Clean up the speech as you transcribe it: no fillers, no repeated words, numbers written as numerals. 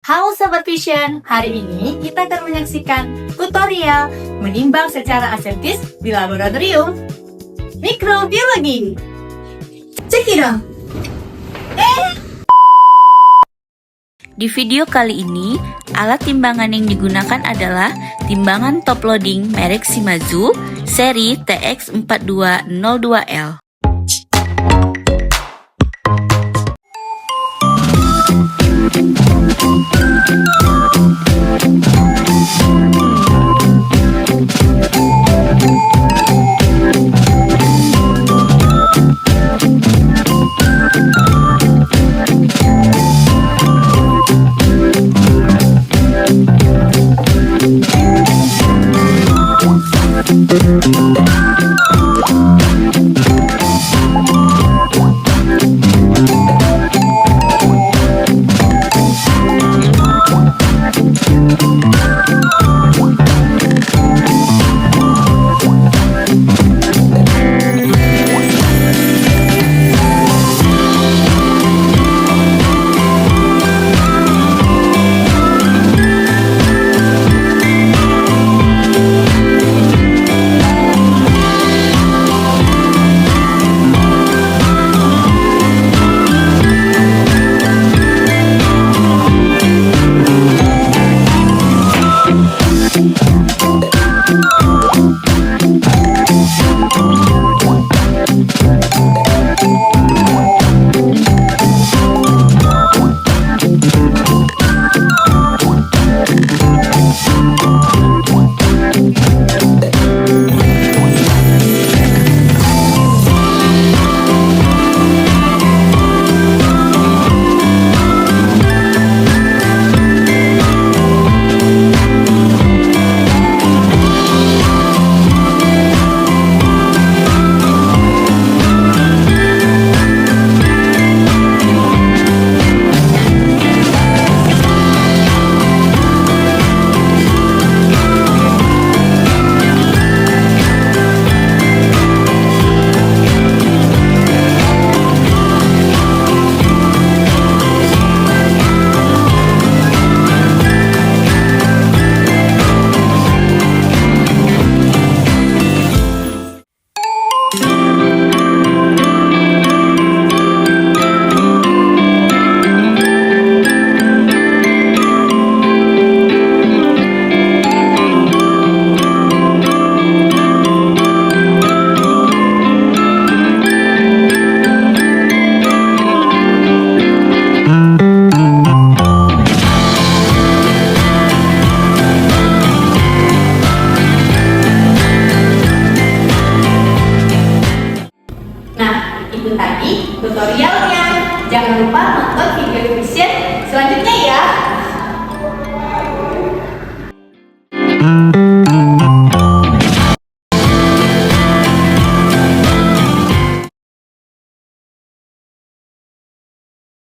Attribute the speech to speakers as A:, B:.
A: Halo Sobat Vision, hari ini kita akan menyaksikan tutorial menimbang secara aseptis di Laboratorium Mikrobiologi. Check it out!
B: Di video kali ini, alat timbangan yang digunakan adalah timbangan top loading merek Shimadzu seri TX4202L.
A: Itu tadi tutorialnya. Jangan lupa nonton video Vision selanjutnya ya.